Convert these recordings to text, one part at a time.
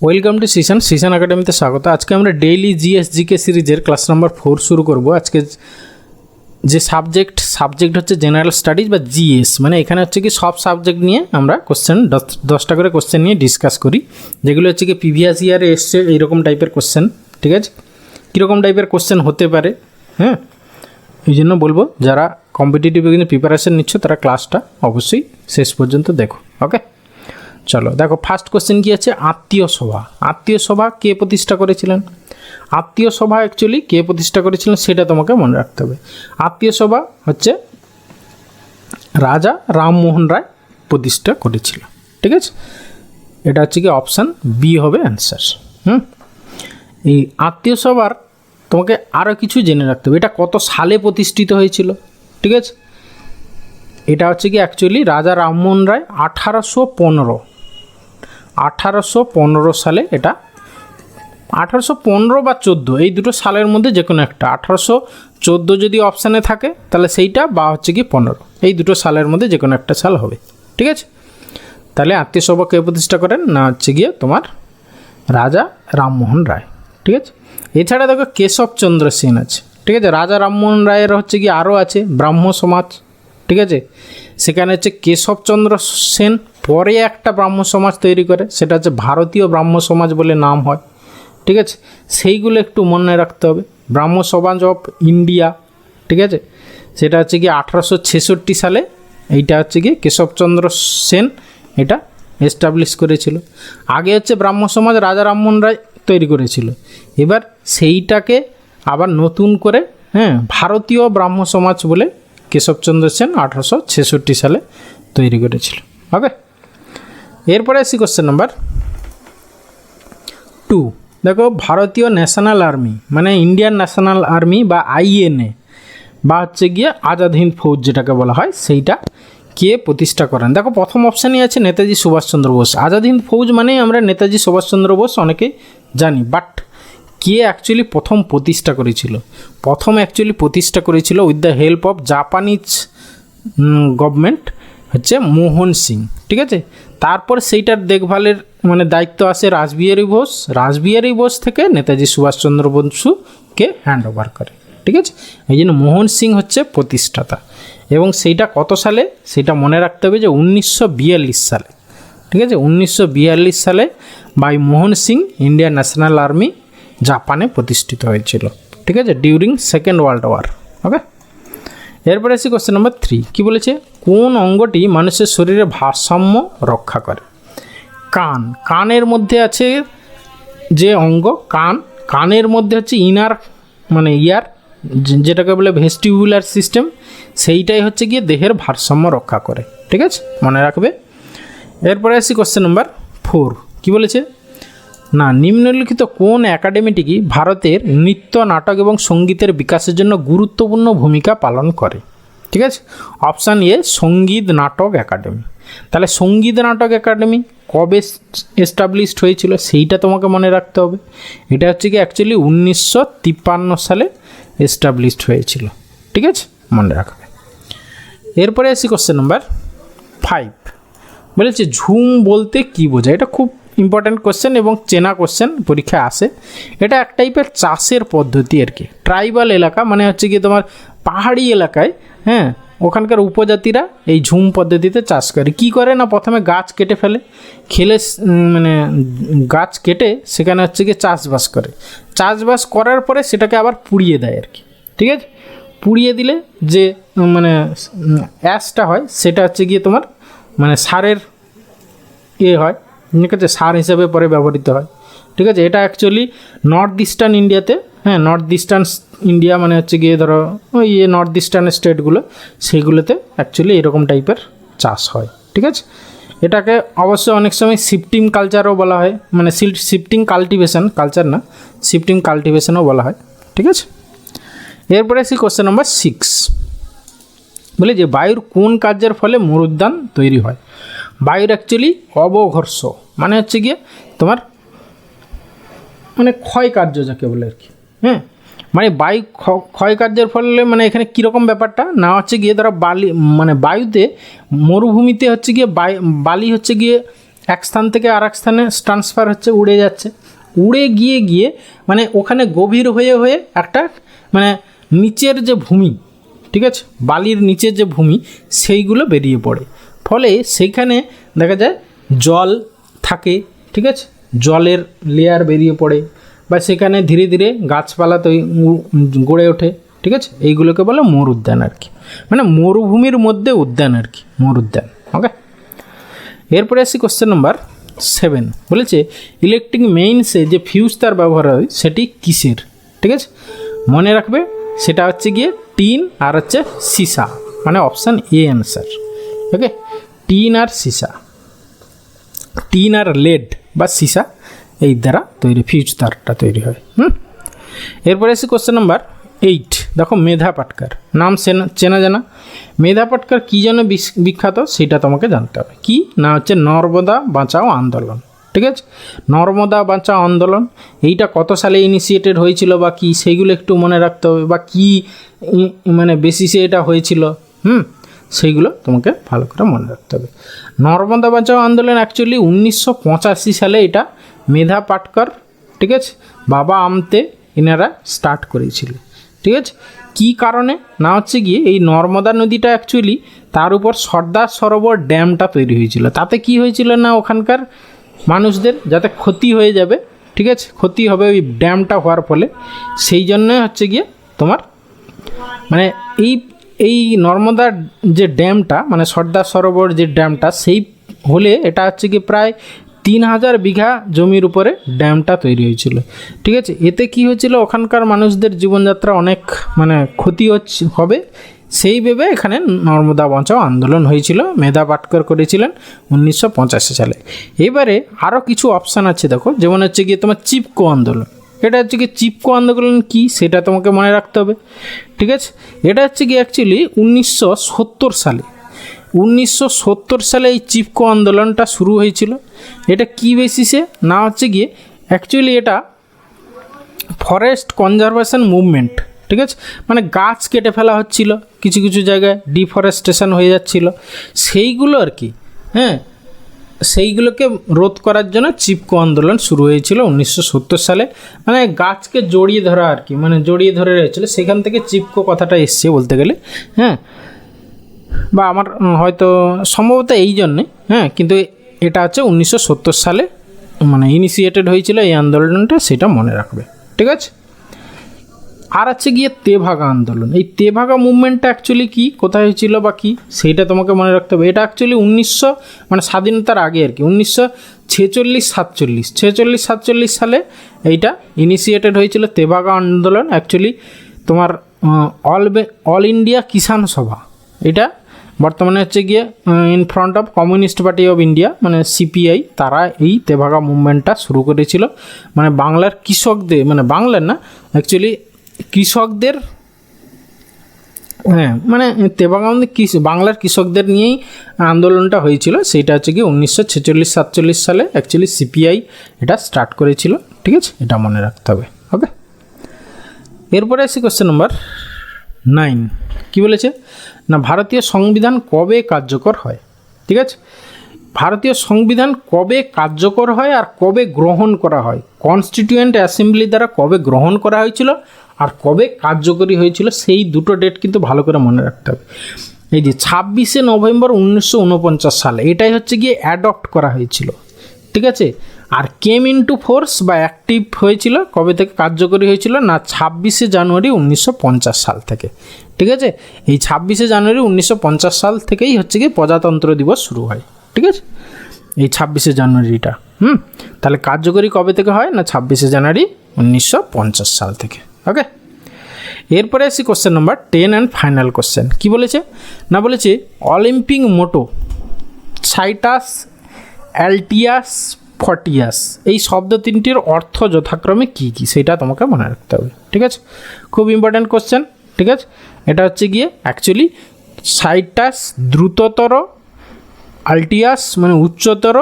Welcome to সিশন একাডেমিতে স্বাগত। আজকে আমরা ডেইলি জিএস জিকে সিরিজের ক্লাস নাম্বার 4 শুরু করব। আজকে যে সাবজেক্ট হচ্ছে জেনারেল স্টাডিজ বা জিএস, মানে এখানে হচ্ছে কি সব সাবজেক্ট নিয়ে আমরা কোশ্চেন 10টা করে কোশ্চেন নিয়ে ডিসকাস করি, যেগুলো হচ্ছে কি প্রিভিয়াস ইয়ারে এসছে এইরকম টাইপের কোশ্চেন। ঠিক আছে, কীরকম টাইপের কোশ্চেন হতে পারে, হ্যাঁ, এই জন্য বলবো যারা কম্পিটিটিভ কিন্তু প্রিপারেশন নিচ্ছ তারা ক্লাসটা অবশ্যই শেষ পর্যন্ত দেখো। ওকে, চলো দেখো ফার্স্ট কোশ্চেন কী আছে, আত্মীয় সভা। আত্মীয় সভা কে প্রতিষ্ঠা করেছিলেন? আত্মীয় সভা অ্যাকচুয়ালি কে প্রতিষ্ঠা করেছিলেন সেটা তোমাকে মনে রাখতে হবে। আত্মীয় সভা হচ্ছে রাজা রামমোহন রায় প্রতিষ্ঠা করেছিল। ঠিক আছে, এটা হচ্ছে কি অপশান বি হবে অ্যান্সার। এই আত্মীয় সভার তোমাকে আরও কিছু জেনে রাখতে হবে, এটা কত সালে প্রতিষ্ঠিত হয়েছিল। ঠিক আছে, এটা হচ্ছে কি অ্যাকচুয়ালি রাজা রামমোহন রায় 1815 সালে, এটা 1815 বা 14 এই দুটো সালের মধ্যে যে কোনো একটা, 1814 যদি অপশানে থাকে তাহলে সেইটা, বা হচ্ছে কি 15, এই দুটো সালের মধ্যে যে কোনো একটা সাল হবে। ঠিক আছে, তাহলে আত্মীয় সভা কে প্রতিষ্ঠা করেন না হচ্ছে গিয়ে তোমার রাজা রামমোহন রায়। ঠিক আছে, এছাড়া দেখো কেশবচন্দ্র সেন আছে। ঠিক আছে, রাজা রামমোহন রায়ের হচ্ছে কি আরও আছে ব্রাহ্ম সমাজ। ঠিক আছে, সেখানে হচ্ছে কেশবচন্দ্র সেন পরে একটা ব্রাহ্ম সমাজ তৈরি করে, সেটা হচ্ছে ভারতীয় ব্রাহ্ম সমাজ বলে নাম হয়। ঠিক আছে, সেইগুলো একটু মনে রাখতে হবে। ব্রাহ্ম সমাজ অফ ইন্ডিয়া, ঠিক আছে, সেটা হচ্ছে কি 1866 সালে, এইটা হচ্ছে কি কেশবচন্দ্র সেন এটা এস্টাবলিশ করেছিল। আগে হচ্ছে ব্রাহ্ম সমাজ রাজা রামমোহন রায় তৈরি করেছিল, এবার সেইটাকে আবার নতুন করে ভারতীয় ব্রাহ্ম সমাজ বলে কেশবচন্দ্র সেন 1866 সালে তৈরি করেছিল। ওকে, এরপরে আসি কোশ্চেন নাম্বার 2। দেখো ভারতীয় ন্যাশনাল আর্মি মানে ইন্ডিয়ান ন্যাশনাল আর্মি বা আইএনএ বা হচ্ছে গিয়ে আজাদ হিন্দ ফৌজ যেটাকে বলা হয়, সেইটা কে প্রতিষ্ঠা করেন? দেখো প্রথম অপশানই আছে নেতাজি সুভাষচন্দ্র বোস। আজাদ হিন্দ ফৌজ মানেই আমরা নেতাজি সুভাষচন্দ্র বোস অনেকেই জানি, বাট কে অ্যাকচুয়ালি প্রথম প্রতিষ্ঠা করেছিল? প্রথম অ্যাকচুয়ালি প্রতিষ্ঠা করেছিল with the help of Japanese government হচ্ছে মোহন সিং। ঠিক আছে, তারপর সেইটার দেখভালের মানে দায়িত্ব আসে রাসবিহারী বোস। রাসবিহারী বোস থেকে নেতাজি সুভাষচন্দ্র বসুকে হ্যান্ড ওভার করে। ঠিক আছে, এই জন্য মোহন সিং হচ্ছে প্রতিষ্ঠাতা, এবং সেইটা কত সালে সেটা মনে রাখতে হবে যে 1942 সালে। ঠিক আছে, 1942 সালে by Mohan Singh Indian National Army জাপানে প্রতিষ্ঠিত হয়েছিল। ঠিক আছে, during second world war. Okay, এরপরে আসি কোশ্চেন নাম্বার 3। কী বলেছে, কোন অঙ্গটি মানুষের শরীরে ভারসাম্য রক্ষা করে? কান। কানের মধ্যে আছে যে অঙ্গ কানের মধ্যে হচ্ছে ইনার মানে ইয়ার, যেটাকে বলে ভেস্টিবুলার সিস্টেম, সেইটাই হচ্ছে গিয়ে দেহের ভারসাম্য রক্ষা করে। ঠিক আছে, মনে রাখবে। এরপরে আসি কোশ্চেন নাম্বার 4। কী বলেছে না, নিম্নলিখিত কোন একাডেমিটি কি ভারতের নৃত্য নাটক এবং সঙ্গীতের বিকাশের জন্য গুরুত্বপূর্ণ ভূমিকা পালন করে? ঠিক আছে, অপশান এ সঙ্গীত নাটক একাডেমি। তাহলে সঙ্গীত নাটক একাডেমি কবে এস্টাবলিশড হয়েছিল সেইটা তোমাকে মনে রাখতে হবে। এটা হচ্ছে কি অ্যাকচুয়ালি 1953 সালে এস্টাবলিশড হয়েছিল। ঠিক আছে, মনে রাখবে। এরপরে আসি কোশ্চেন নাম্বার 5। বলেছে ঝুম বলতে কী বোঝায়? এটা খুব ইম্পর্ট্যান্ট কোশ্চেন এবং চেনা কোশ্চেন, পরীক্ষায় আসে। এটা এক টাইপের চাষের পদ্ধতি আর কি। ট্রাইবাল এলাকা মানে হচ্ছে কি তোমার পাহাড়ি এলাকায়, ওখানকার উপজাতিরা এই ঝুম পদ্ধতিতে চাষ করে। কি করে না, প্রথমে গাছ কেটে ফেলে, মানে গাছ কেটে সেখানে হচ্ছে কি চাষবাস করে। চাষবাস করার পরে সেটাকে আবার পুড়িয়ে দেয় আর কি। ঠিক আছে, পুড়িয়ে দিলে যে মানে অ্যাশটা হয় সেটা হচ্ছে গিয়ে তোমার মানে সারের হয়। ঠিক আছে, সার হিসাবে পরে ব্যবহৃত হয়। ঠিক আছে, এটা অ্যাকচুয়ালি নর্থ ইস্টার্ন ইন্ডিয়াতে, নর্থ ইস্টার্ন ইন্ডিয়া মানে হচ্ছে গিয়ে ধরো ওই নর্থ ইস্টার্ন স্টেটগুলো, সেইগুলোতে অ্যাকচুয়ালি এরকম টাইপের চাষ হয়। ঠিক আছে, এটাকে অবশ্য অনেক সময় শিফটিং কালচারও বলা হয়, মানে শিফটিং কাল্টিভেশন, কালচার না, শিফটিং কাল্টিভেশনও বলা হয়। ঠিক আছে, এরপরে আসি কোশ্চেন নাম্বার 6। বলে যে বায়ুর কোন কার্যের ফলে মরুদ্যান তৈরি হয়? বায়ুর অ্যাকচুয়ালি অবঘর্ষ মানে হচ্ছে গিয়ে তোমার মানে ক্ষয় কার্য যাকে বলে আর কি। মানে বায়ু ক্ষয় কার্যের ফলে মানে এখানে কীরকম ব্যাপারটা না হচ্ছে গিয়ে ধরো বালি মানে বায়ুতে মরুভূমিতে হচ্ছে গিয়ে বালি হচ্ছে গিয়ে এক স্থান থেকে আর এক স্থানে ট্রান্সফার হচ্ছে, উড়ে যাচ্ছে, উড়ে গিয়ে গিয়ে মানে ওখানে গভীর হয়ে হয়ে একটা মানে নিচের যে ভূমি, ঠিক আছে, বালির নিচের যে ভূমি সেইগুলো বেরিয়ে পড়ে, ফলে সেইখানে দেখা যায় জল থাকে, ঠিক আছে, জলের লেয়ার বেরিয়ে পড়ে, বা সেখানে ধীরে ধীরে গাছপালা গড়ে ওঠে, ঠিক আছে, এইগুলোকে বলে মোর উদ্যান আর কি, মানে মরুভূমির মধ্যে উদ্যান আর কি, মোর উদ্যান। ওকে, এরপরে আসি কোশ্চেন নাম্বার 7, বলেছে ইলেকট্রিক মেইনসে যে ফিউজ তার ব্যবহার হয় সেটি কিসের, ঠিক আছে, মনে রাখবে সেটা হচ্ছে গিয়ে টিন আর হচ্ছে সীসা, মানে অপশান এ অ্যান্সার। ওকে, টিন আর সীসা, টিন আর লেড বা সীসা এই দ্বারা তৈরি ফিউজ তারটা তৈরি হয়। এরপরে আসি কোশ্চেন নাম্বার 8, দেখো মেধা পাটকার নাম চেনা জানা। মেধা পাটকার কী জন্য বিখ্যাত সেটা তোমাকে জানতে হবে। কি না হচ্ছে নর্মদা বাঁচাও আন্দোলন, ঠিক আছে, নর্মদা বাঁচাও আন্দোলন এইটা কত সালে ইনিশিয়েটেড হয়েছিল বা কি সেইগুলো একটু মনে রাখতে হবে, বা কি মানে বেসিসে এটা হয়েছিল, সেইগুলো তোমাকে ভালো করে মনে রাখতে হবে। নর্মদা বাঁচাও আন্দোলন অ্যাকচুয়ালি 1985 সালে এটা মেধা পাটকার, ঠিক আছে, বাবা আমতে এনারা স্টার্ট করেছিল, ঠিক আছে। কী কারণে না হচ্ছে গিয়ে এই নর্মদা নদীটা অ্যাকচুয়ালি তার উপর সর্দার সরোবর ড্যামটা তৈরি হয়েছিল, তাতে কি হয়েছিল না ওখানকার মানুষদের যাতে ক্ষতি হয়ে যাবে, ঠিক আছে, ক্ষতি হবে ওই ড্যামটা হওয়ার ফলে, সেই জন্য হচ্ছে গিয়ে তোমার মানে এই নর্মদার যে ড্যামটা মানে সর্দার সরোবর যে ড্যামটা সেই হলে এটা হচ্ছে কি প্রায় 3000 বিঘা জমির উপরে ড্যামটা তৈরি হয়েছিল, ঠিক আছে। এতে কি হয়েছিল ওখানকার মানুষদের জীবনযাত্রা অনেক মানে ক্ষতি হবে, সেই ভেবে এখানে নর্মদা বাঁচাও আন্দোলন হয়েছিল, মেধা পাটকার করেছিলেন 1985 সালে। এবারে আরও কিছু অপশান আছে দেখো, যেমন হচ্ছে গিয়ে তোমার চিপকো আন্দোলন। এটা হচ্ছে কি চিপকো আন্দোলন কি সেটা তোমাকে মনে রাখতে হবে, ঠিক আছে। এটা হচ্ছে কি অ্যাকচুয়ালি 1970 সালে, 1970 সালে এই চিপকো আন্দোলনটা শুরু হয়েছিল। এটা কি বেসিসে না হচ্ছে গিয়ে অ্যাকচুয়ালি এটা ফরেস্ট কনজারভেশন মুভমেন্ট, ঠিক আছে, মানে গাছ কেটে ফেলা হচ্ছিল, কিছু কিছু জায়গায় ডিফরেস্টেশন হয়ে যাচ্ছিল, সেইগুলো আর কি, হ্যাঁ, সেইগুলোকে রোধ করার জন্য চিপকো আন্দোলন শুরু হয়েছিল 1970 সালে, মানে গাছকে জড়িয়ে ধরা আর কি, মানে জড়িয়ে ধরে রয়েছিল, সেখান থেকে চিপকো কথাটা এসছে বলতে গেলে, হ্যাঁ, বা আমার হয়তো সম্ভবত এই জন্যে, হ্যাঁ, কিন্তু এটা হচ্ছে 1970 সালে মানে ইনিশিয়েটেড হয়েছিল এই আন্দোলনটা, সেটা মনে রাখবে, ঠিক আছে। আর আছে গিয়ে তেভাগা আন্দোলন। এই তেভাগা মুভমেন্টটা অ্যাকচুয়ালি কি, কোথায় হয়েছিল বা কী সেইটা তোমাকে মনে রাখতে হবে। এটা অ্যাকচুয়ালি 1900 মানে স্বাধীনতার আগে আর কি, 1946-47 সালে এইটা ইনিশিয়েটেড হয়েছিল তেভাগা আন্দোলন। অ্যাকচুয়ালি তোমার অল ইন্ডিয়া কিষাণ সভা, এটা বর্তমানে হচ্ছে গিয়ে in front of communist party of India মানে সিপিআই, তারা এই তেভাগা মুভমেন্টটা শুরু করেছিল, মানে বাংলার কৃষকদের, মানে বাংলার না অ্যাকচুয়ালি কৃষকদের, হ্যাঁ, মানে তেভাগা বাংলার কৃষকদের নিয়েই আন্দোলনটা হয়েছিল, সেইটা হচ্ছে কি 1946-47 সালে অ্যাকচুয়ালি সিপিআই এটা স্টার্ট করেছিল, ঠিক আছে, এটা মনে রাখতে হবে। ওকে, এরপরে আসি কোশ্চেন নাম্বার 9, কী বলেছে না ভারতীয় সংবিধান কবে কার্যকর হয়, ঠিক আছে। ভারতীয় সংবিধান কবে কার্যকর হয় আর কবে গ্রহণ করা হয়, কনস্টিটিউয়েন্ট অ্যাসেম্বলি দ্বারা কবে গ্রহণ করা হয়েছিল আর কবে কার্যকরী হয়েছিল, সেই দুটো ডেট কিন্তু ভালো করে মনে রাখতে হবে। এই যে 26শে নভেম্বর 1949 সালে এটাই হচ্ছে গিয়ে অ্যাডপ্ট করা হয়েছিল, ঠিক আছে। আর কেম ইনটু ফোর্স বা অ্যাক্টিভ হয়েছিল কবে থেকে, কার্যকরী হয়েছিল না 26শে জানুয়ারি 1950 সাল থেকে, ঠিক আছে। এই 26শে জানুয়ারি 1950 সাল থেকেই হচ্ছে গিয়ে প্রজাতন্ত্র দিবস শুরু হয়, ঠিক আছে, এই 26শে জানুয়ারিটা। তাহলে কার্যকরী কবে থেকে হয় না 26শে জানুয়ারি 1950 সাল থেকে। ওকে, এরপরে আসি question number 10 and final question. কি বলেছে না বলেছে অলিম্পিক মোটো সাইটাস অ্যালটিয়াস ফর্টিয়াস এই শব্দ তিনটির অর্থ যথাক্রমে কী কী সেটা তোমাকে মনে রাখতে হবে, ঠিক আছে, খুব ইম্পর্ট্যান্ট কোশ্চেন, ঠিক আছে। এটা হচ্ছে গিয়ে অ্যাকচুয়ালি সাইটাস দ্রুততর, আলটিয়াস মানে উচ্চতর,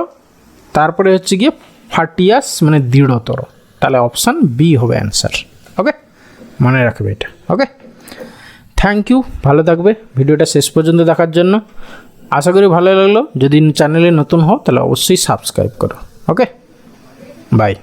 তারপরে হচ্ছে গিয়ে ফার্টিয়াস মানে দৃঢ়তর, তাহলে অপশান বি হবে অ্যান্সার। ওকে, মনে রাখবে এটা। ওকে, থ্যাংক ইউ, ভালো থাকবে, ভিডিওটা শেষ পর্যন্ত দেখার জন্য। আশা করি ভালো লাগলো। যদি চ্যানেলে নতুন হও তাহলে অবশ্যই সাবস্ক্রাইব করো। ওকে, বাই।